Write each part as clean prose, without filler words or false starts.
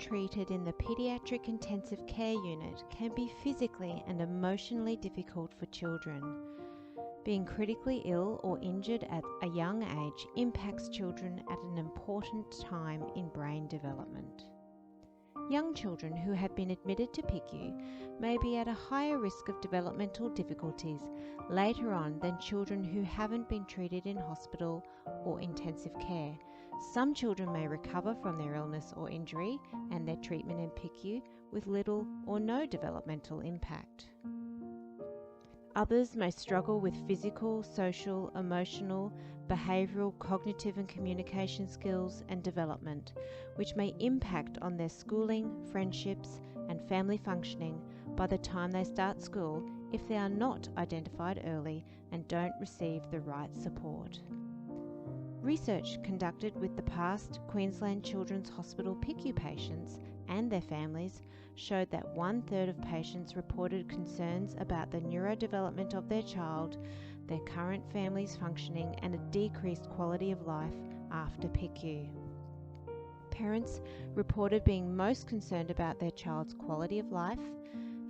treated in the Pediatric Intensive Care Unit can be physically and emotionally difficult for children. Being critically ill or injured at a young age impacts children at an important time in brain development. Young children who have been admitted to PICU may be at a higher risk of developmental difficulties later on than children who haven't been treated in hospital or intensive care. Some children may recover from their illness or injury and their treatment in PICU with little or no developmental impact. Others may struggle with physical, social, emotional, behavioural, cognitive and communication skills and development, which may impact on their schooling, friendships and family functioning by the time they start school if they are not identified early and don't receive the right support. Research conducted with the past Queensland Children's Hospital PICU patients and their families showed that 1/3 of patients reported concerns about the neurodevelopment of their child, their current family's functioning, and a decreased quality of life after PICU. Parents reported being most concerned about their child's quality of life,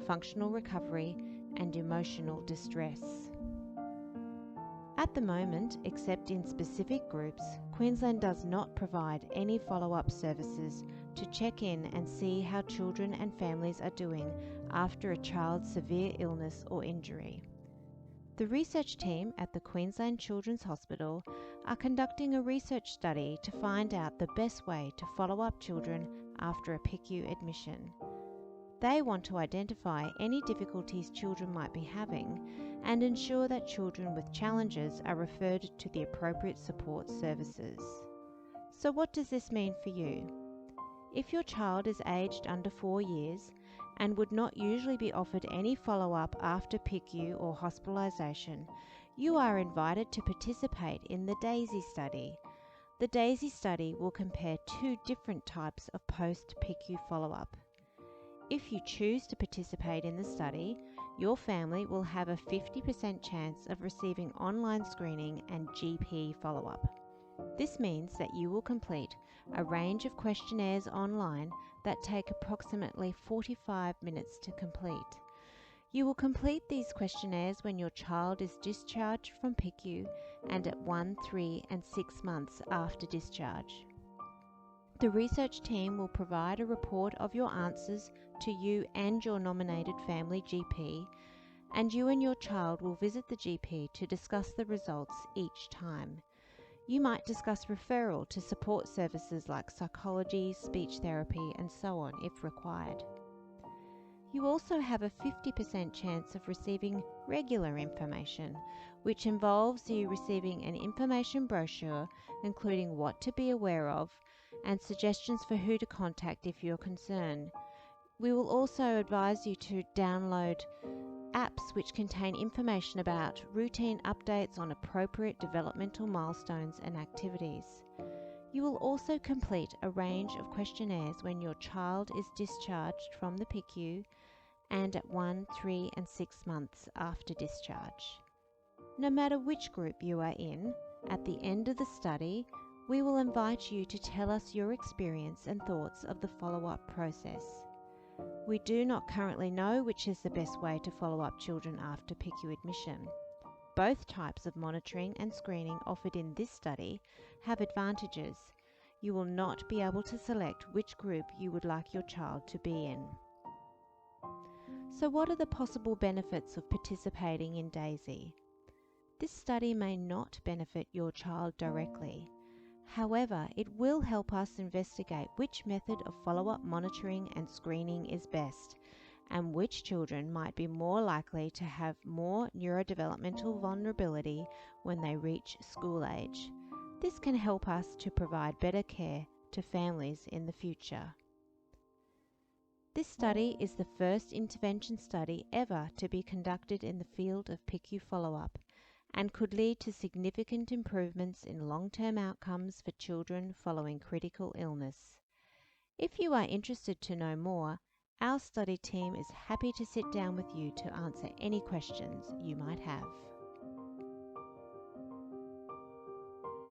functional recovery, and emotional distress. At the moment, except in specific groups, Queensland does not provide any follow-up services to check in and see how children and families are doing after a child's severe illness or injury. The research team at the Queensland Children's Hospital are conducting a research study to find out the best way to follow up children after a PICU admission. They want to identify any difficulties children might be having and ensure that children with challenges are referred to the appropriate support services. So what does this mean for you? If your child is aged under 4 years and would not usually be offered any follow-up after PICU or hospitalisation, you are invited to participate in the DAISY study. The DAISY study will compare 2 different types of post-PICU follow-up. If you choose to participate in the study, your family will have a 50% chance of receiving online screening and GP follow-up. This means that you will complete a range of questionnaires online that take approximately 45 minutes to complete. You will complete these questionnaires when your child is discharged from PICU and at 1, 3 and 6 months after discharge. The research team will provide a report of your answers to you and your nominated family GP, and you and your child will visit the GP to discuss the results each time. You might discuss referral to support services like psychology, speech therapy, and so on if required. You also have a 50% chance of receiving regular information, which involves you receiving an information brochure including what to be aware of and suggestions for who to contact if you're concerned. We will also advise you to download apps which contain information about routine updates on appropriate developmental milestones and activities. You will also complete a range of questionnaires when your child is discharged from the PICU and at 1, 3 and 6 months after discharge. No matter which group you are in, at the end of the study, we will invite you to tell us your experience and thoughts of the follow-up process. We do not currently know which is the best way to follow up children after PICU admission. Both types of monitoring and screening offered in this study have advantages. You will not be able to select which group you would like your child to be in. So what are the possible benefits of participating in DAISY? This study may not benefit your child directly. However, it will help us investigate which method of follow-up monitoring and screening is best, and which children might be more likely to have more neurodevelopmental vulnerability when they reach school age. This can help us to provide better care to families in the future. This study is the first intervention study ever to be conducted in the field of PICU follow-up, and could lead to significant improvements in long-term outcomes for children following critical illness. If you are interested to know more, our study team is happy to sit down with you to answer any questions you might have.